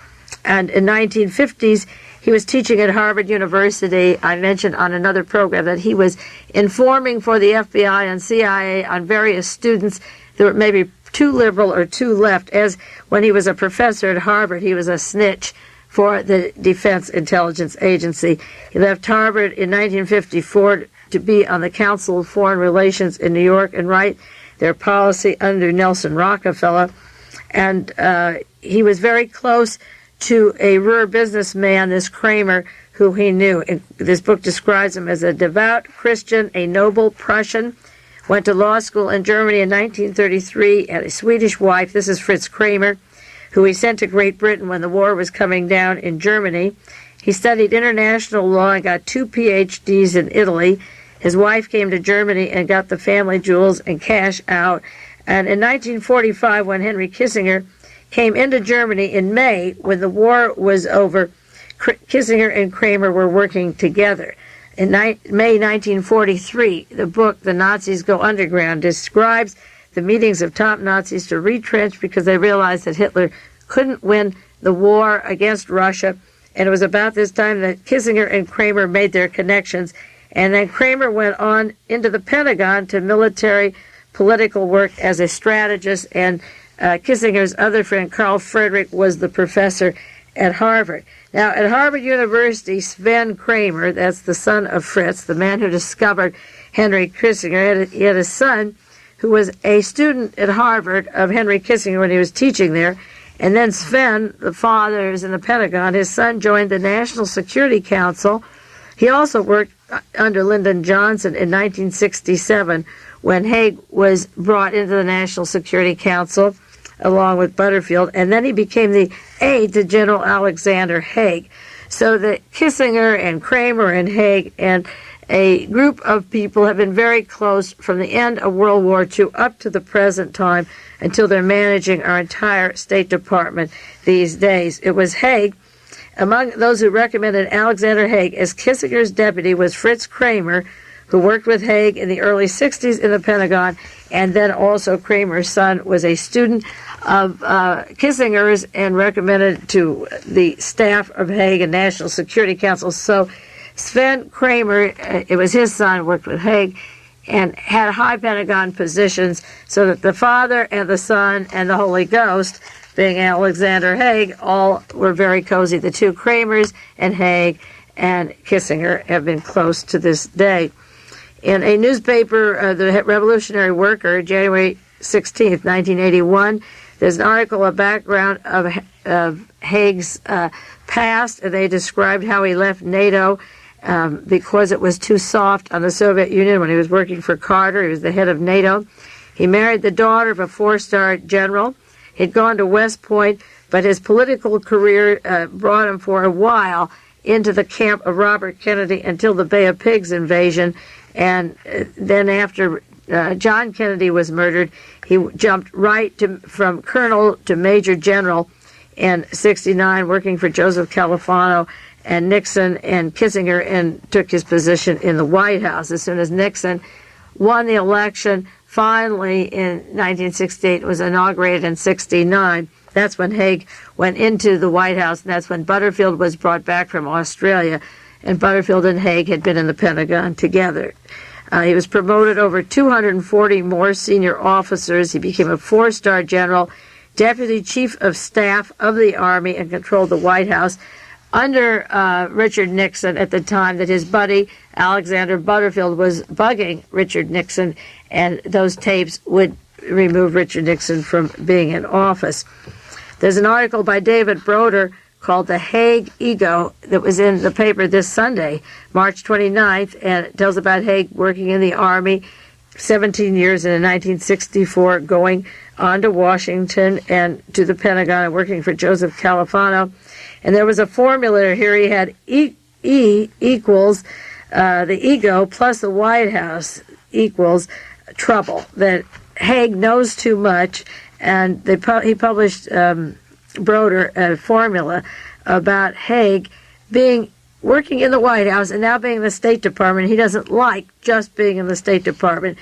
And in 1950s, he was teaching at Harvard University. I mentioned on another program that he was informing for the FBI and CIA on various students that were maybe too liberal or too left, as when he was a professor at Harvard, he was a snitch for the Defense Intelligence Agency. He left Harvard in 1954 to be on the Council of Foreign Relations in New York and write their policy under Nelson Rockefeller. And he was very close to a Ruhr businessman, this Kramer, who he knew. And this book describes him as a devout Christian, a noble Prussian, went to law school in Germany in 1933, had a Swedish wife. This is Fritz Kramer, who he sent to Great Britain when the war was coming down in Germany. He studied international law and got 2 PhDs in Italy. His wife came to Germany and got the family jewels and cash out. And in 1945, when Henry Kissinger came into Germany in May, when the war was over, Kissinger and Kramer were working together. In May 1943, the book, The Nazis Go Underground, describes the meetings of top Nazis to retrench because they realized that Hitler couldn't win the war against Russia. And it was about this time that Kissinger and Kramer made their connections. And then Kramer went on into the Pentagon to military political work as a strategist. And Kissinger's other friend, Carl Friedrich, was the professor at Harvard. Now, at Harvard University, Sven Kramer, that's the son of Fritz, the man who discovered Henry Kissinger, he had a son who was a student at Harvard of Henry Kissinger when he was teaching there. And then Sven, the father, is in the Pentagon. His son joined the National Security Council. He also worked under Lyndon Johnson in 1967 when HAIG was brought into the National Security Council along with Butterfield. And then he became the aide to General Alexander Haig. So that Kissinger and Kramer and Haig and a group of people have been very close from the end of World War II up to the present time until they're managing our entire State Department these days. It was Haig. Among those who recommended Alexander Haig as Kissinger's deputy was Fritz Kramer, who worked with Haig in the early 60s in the Pentagon, and then also Kramer's son was a student of Kissinger's and recommended to the staff of Haig and National Security Council. So Sven Kramer, it was his son, worked with Haig and had high Pentagon positions, so that the Father and the Son and the Holy Ghost, being Alexander Haig, all were very cozy. The two Kramers and Haig and Kissinger have been close to this day. In a newspaper, the Revolutionary Worker, January 16th, 1981, there's an article, a background of Haig's past, and they described how he left NATO because it was too soft on the Soviet Union when he was working for Carter. He was the head of NATO. He married the daughter of a 4-star general. He'd gone to West Point, but his political career brought him for a while into the camp of Robert Kennedy until the Bay of Pigs invasion. And then after John Kennedy was murdered, he jumped right from colonel to major general in '69, working for Joseph Califano and Nixon and Kissinger, and took his position in the White House. As soon as Nixon won the election, finally in 1968, was inaugurated in '69. That's when Haig went into the White House, and that's when Butterfield was brought back from Australia. And Butterfield and Haig had been in the Pentagon together. He was promoted over 240 more senior officers. He became a 4-star general, deputy chief of staff of the Army, and controlled the White House under Richard Nixon at the time that his buddy Alexander Butterfield was bugging Richard Nixon, and those tapes would remove Richard Nixon from being in office. There's an article by David Broder called The HAIG Ego that was in the paper this Sunday, March 29th, and it tells about Haig working in the Army 17 years in 1964, going on to Washington and to the Pentagon and working for Joseph Califano. And there was a formula here. He had E equals the ego plus the White House equals trouble, that Haig knows too much, and he published Broder a formula about Haig working in the White House and now being in the State Department. He doesn't like just being in the State Department.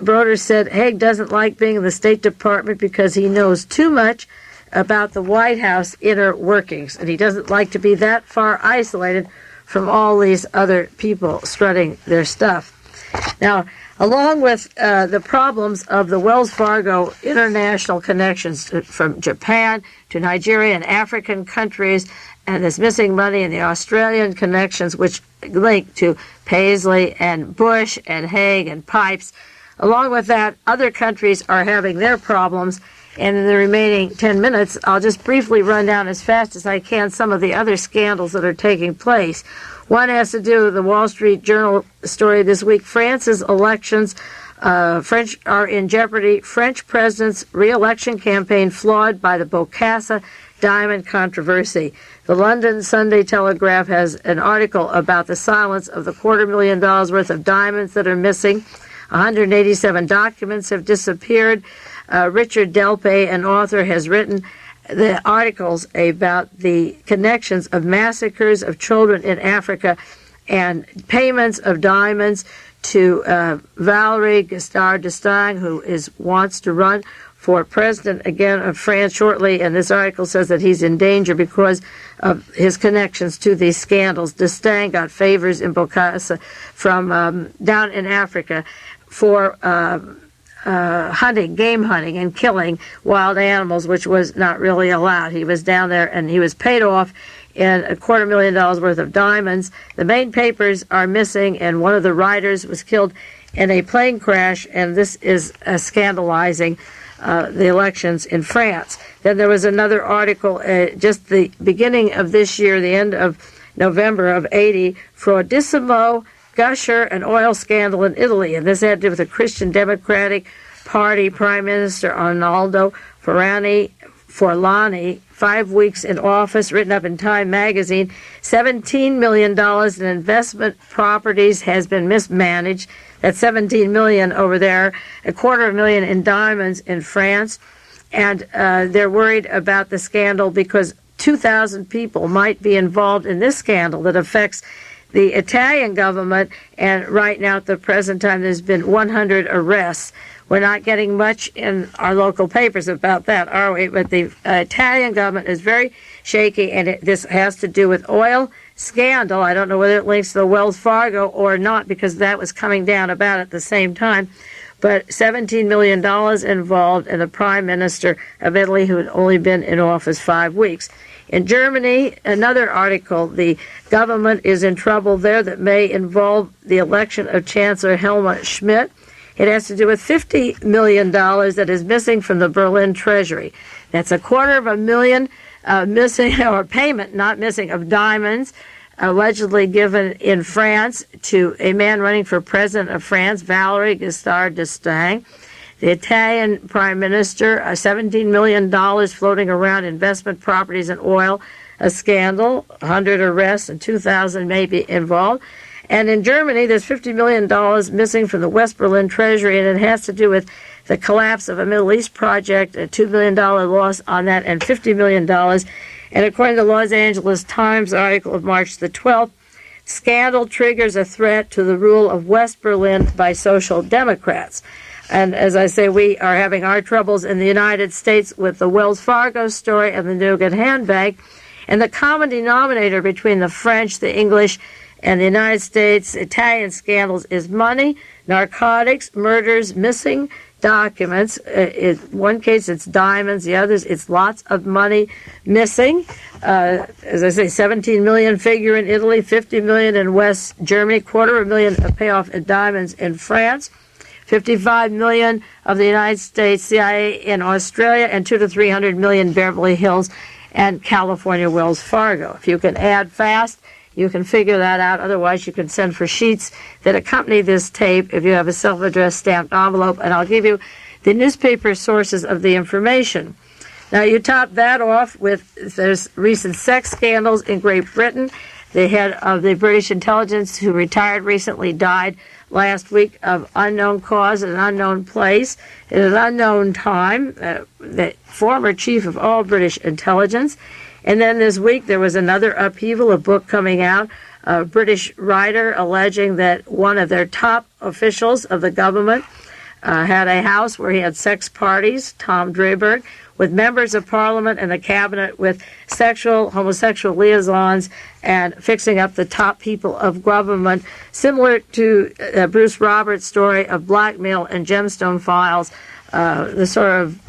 Broder said Haig doesn't like being in the State Department because he knows too much about the White House inner workings, and he doesn't like to be that far isolated from all these other people strutting their stuff. Now, along with the problems of the Wells Fargo international connections from Japan to Nigeria and African countries, and this missing money and the Australian connections, which link to Paisley and Bush and Haig and Pipes, along with that, other countries are having their problems. And in the remaining 10 minutes, I'll just briefly run down as fast as I can some of the other scandals that are taking place. One has to do with the Wall Street Journal story this week. France's elections, French are in jeopardy. French president's re-election campaign flawed by the Bokassa diamond controversy. The London Sunday Telegraph has an article about the silence of the $250,000 worth of diamonds that are missing. 187 documents have disappeared. Richard Delpay, an author, has written the articles about the connections of massacres of children in Africa and payments of diamonds to Valéry Giscard d'Estaing, who wants to run for president again of France shortly, and this article says that he's in danger because of his connections to these scandals. D'Estaing got favors in Bokassa from down in Africa for game hunting and killing wild animals, which was not really allowed. He was down there and he was paid off in $250,000 worth of diamonds. The main papers are missing, and one of the writers was killed in a plane crash, and this is scandalizing the elections in France. Then there was another article just the beginning of this year, the end of November of 80, Fraudissimo Gusher, an oil scandal in Italy, and this had to do with the Christian Democratic Party Prime Minister Arnaldo Forlani, 5 weeks in office, written up in Time magazine. $17 million in investment properties has been mismanaged. That's $17 million over there, $250,000 in diamonds in France, and they're worried about the scandal because 2,000 people might be involved in this scandal that affects the Italian government, and right now at the present time there's been 100 arrests. We're not getting much in our local papers about that, are we? But the Italian government is very shaky, and this has to do with oil scandal. I don't know whether it links to the Wells Fargo or not, because that was coming down about at the same time. But $17 million involved, and the Prime Minister of Italy, who had only been in office 5 weeks. In Germany, another article, the government is in trouble there that may involve the election of Chancellor Helmut Schmidt. It has to do with $50 million that is missing from the Berlin Treasury. That's $250,000 missing, or payment, not missing, of diamonds allegedly given in France to a man running for president of France, Valéry Giscard d'Estaing. The Italian Prime Minister, $17 million floating around investment properties and oil, a scandal, 100 arrests, and 2,000 may be involved. And in Germany, there's $50 million missing from the West Berlin Treasury, and it has to do with the collapse of a Middle East project, a $2 million loss on that, and $50 million. And according to the Los Angeles Times article of March the 12th, scandal triggers a threat to the rule of West Berlin by social democrats. And as I say, we are having our troubles in the United States with the Wells Fargo story and the Nugent handbag. And the common denominator between the French, the English, and the United States Italian scandals is money, narcotics, murders, missing documents. In one case, it's diamonds. The others, it's lots of money missing. As I say, 17 million figure in Italy, 50 million in West Germany, $250,000 of payoff in diamonds in France. 55 million of the United States CIA in Australia, and 200 to 300 million Beverly Hills and California Wells Fargo. If you can add fast, you can figure that out. Otherwise, you can send for sheets that accompany this tape if you have a self-addressed stamped envelope, and I'll give you the newspaper sources of the information. Now, you top that off with there's recent sex scandals in Great Britain. The head of the British intelligence, who retired recently, died last week of unknown cause in an unknown place at an unknown time, the former chief of all British intelligence. And then this week there was another upheaval, a book coming out, a British writer alleging that one of their top officials of the government had a house where he had sex parties, Tom Drayberg, with members of Parliament and the cabinet with homosexual liaisons and fixing up the top people of government, similar to Bruce Roberts' story of blackmail and gemstone files, the sort of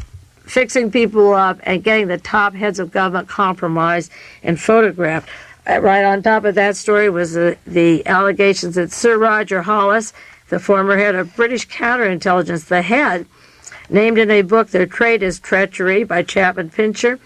fixing people up and getting the top heads of government compromised and photographed. Right on top of that story was the allegations that Sir Roger Hollis, the former head of British counterintelligence, the head, named in a book, Their Trade is Treachery by Chapman Pincher.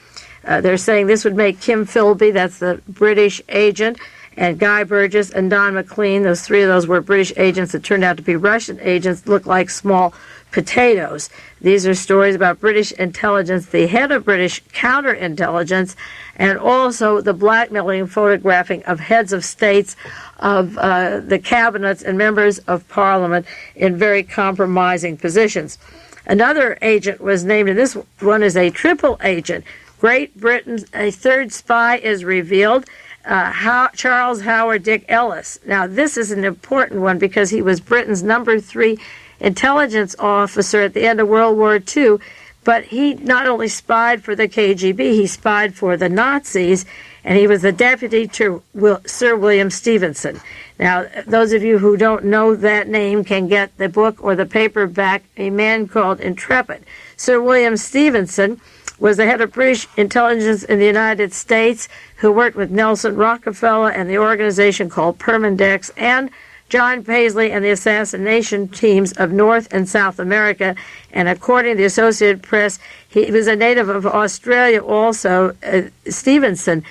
They're saying this would make Kim Philby, that's the British agent, and Guy Burgess and Don McLean, those three of those were British agents that turned out to be Russian agents, look like small potatoes. These are stories about British intelligence, the head of British counterintelligence, and also the blackmailing and photographing of heads of states, of the cabinets and members of Parliament in very compromising positions. Another agent was named, and this one is a triple agent. Great Britain's a third spy is revealed, Charles Howard Dick Ellis. Now, this is an important one because he was Britain's number 3 intelligence officer at the end of World War II, but he not only spied for the KGB, he spied for the Nazis, and he was the deputy to Sir William Stevenson. Now, those of you who don't know that name can get the book or the paperback, A Man Called Intrepid. Sir William Stevenson was the head of British intelligence in the United States, who worked with Nelson Rockefeller and the organization called Permindex, and John Paisley and the assassination teams of North and South America. And according to the Associated Press, he was a native of Australia also. Stevenson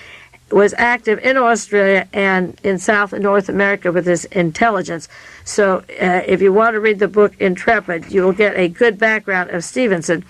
was active in Australia and in South and North America with his intelligence. So if you want to read the book Intrepid, you will get a good background of Stevenson.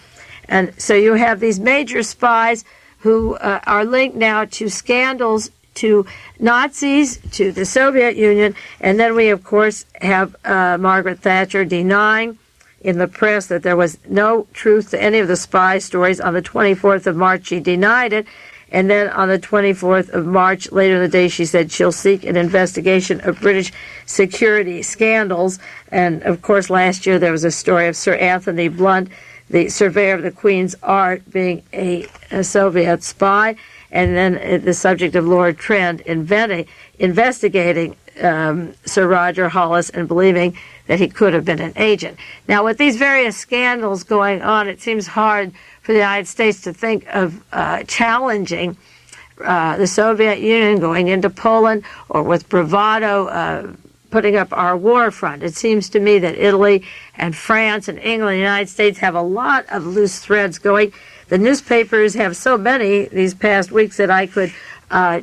And so you have these major spies who are linked now to scandals, to Nazis, to the Soviet Union, and then we, of course, have Margaret Thatcher denying in the press that there was no truth to any of the spy stories. On the 24th of March, she denied it, and then on the 24th of March, later in the day, she said she'll seek an investigation of British security scandals. And, of course, last year there was a story of Sir Anthony Blunt, the surveyor of the Queen's Art, being a Soviet spy, and then the subject of Lord Trend investigating Sir Roger Hollis and believing that he could have been an agent. Now, with these various scandals going on, it seems hard for the United States to think of challenging the Soviet Union, going into Poland, or with bravado putting up our war front. It seems to me that Italy and France and England and the United States have a lot of loose threads going. The newspapers have so many these past weeks that I could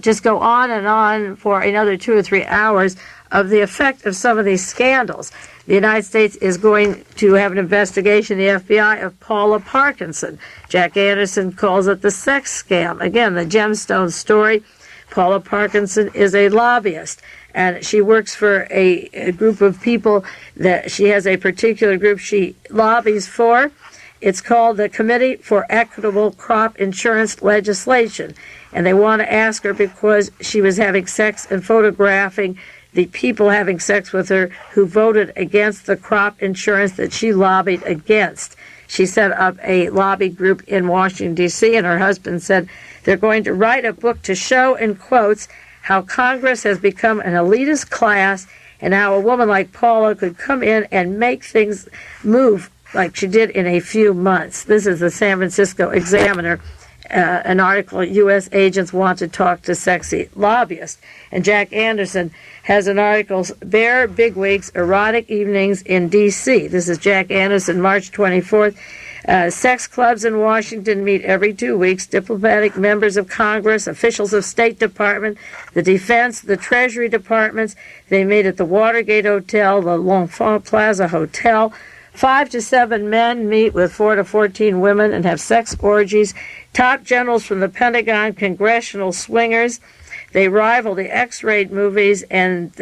just go on and on for another 2 or 3 hours of the effect of some of these scandals. The United States is going to have an investigation, the FBI, of Paula Parkinson. Jack Anderson calls it the sex scam. Again, the gemstone story. Paula Parkinson is a lobbyist, and she works for a group of people that she has a particular group she lobbies for. It's called the Committee for Equitable Crop Insurance Legislation, and they want to ask her because she was having sex and photographing the people having sex with her who voted against the crop insurance that she lobbied against. She set up a lobby group in Washington, D.C., and her husband said they're going to write a book to show, in quotes, how Congress has become an elitist class and how a woman like Paula could come in and make things move like she did in a few months. This is the San Francisco Examiner. an article, U.S. agents want to talk to sexy lobbyists. And Jack Anderson has an article, Bare Bigwigs, Erotic Evenings in D.C. This is Jack Anderson, March 24th. Sex clubs in Washington meet every 2 weeks. Diplomatic members of Congress, officials of State Department, the Defense, the Treasury Departments. They meet at the Watergate Hotel, the L'Enfant Plaza Hotel. 5 to 7 men meet with 4 to 14 women and have sex orgies. Top generals from the Pentagon, congressional swingers. They rival the X-rated movies, and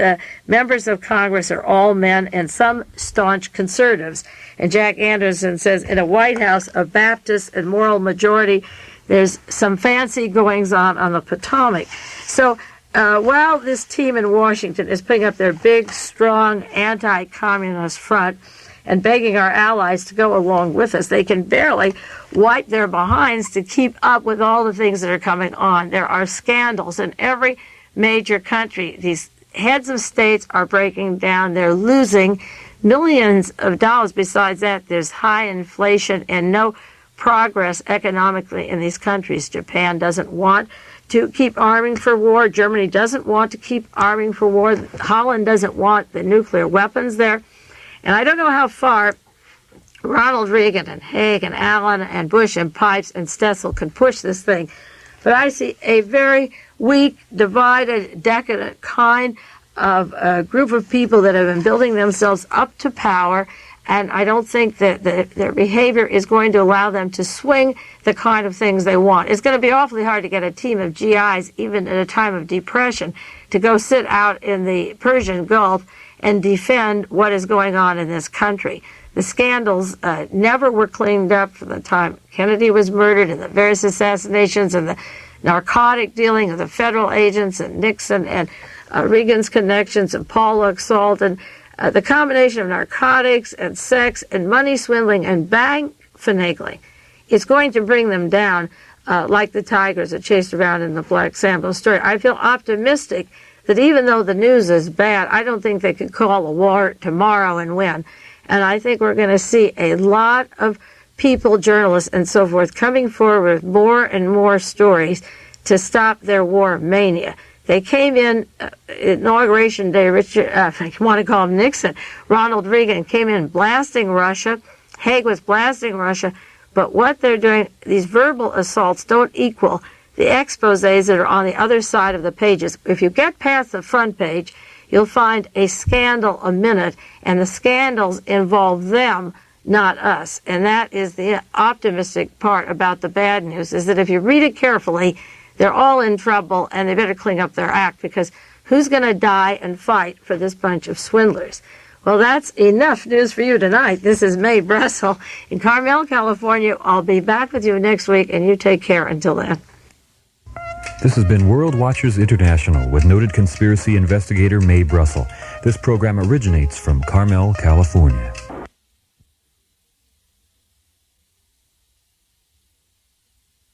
members of Congress are all men and some staunch conservatives. And Jack Anderson says, in a White House of Baptists and moral majority, there's some fancy goings-on the Potomac. So while this team in Washington is putting up their big, strong anti-communist front and begging our allies to go along with us, they can barely wipe their behinds to keep up with all the things that are coming on. There are scandals in every major country. These heads of states are breaking down. They're losing millions of dollars. Besides that, there's high inflation and no progress economically in these countries. Japan doesn't want to keep arming for war. Germany doesn't want to keep arming for war. Holland doesn't want the nuclear weapons there. And I don't know how far Ronald Reagan and Haig and Allen and Bush and Pipes and Stessel can push this thing. But I see a very weak, divided, decadent kind of group of people that have been building themselves up to power, and I don't think that their behavior is going to allow them to swing the kind of things they want. It's going to be awfully hard to get a team of GIs, even at a time of depression, to go sit out in the Persian Gulf and defend what is going on in this country. The scandals never were cleaned up from the time Kennedy was murdered, and the various assassinations, and the narcotic dealing of the federal agents, and Nixon, and Reagan's connections, and Paul Laxalt, and the combination of narcotics and sex and money swindling and bank finagling is going to bring them down like the tigers that chased around in the Black Sambo story. I feel optimistic that even though the news is bad, I don't think they could call a war tomorrow and win. And I think we're going to see a lot of people, journalists and so forth, coming forward with more and more stories to stop their war mania. They came in, Inauguration Day, if you want to call him Nixon, Ronald Reagan came in blasting Russia. Haig was blasting Russia. But what they're doing, these verbal assaults don't equal the exposés that are on the other side of the pages. If you get past the front page, you'll find a scandal a minute, and the scandals involve them, not us. And that is the optimistic part about the bad news, is that if you read it carefully, they're all in trouble, and they better clean up their act, because who's going to die and fight for this bunch of swindlers? Well, that's enough news for you tonight. This is Mae Brussell in Carmel, California. I'll be back with you next week, and you take care until then. This has been World Watchers International with noted conspiracy investigator Mae Brussell. This program originates from Carmel, California.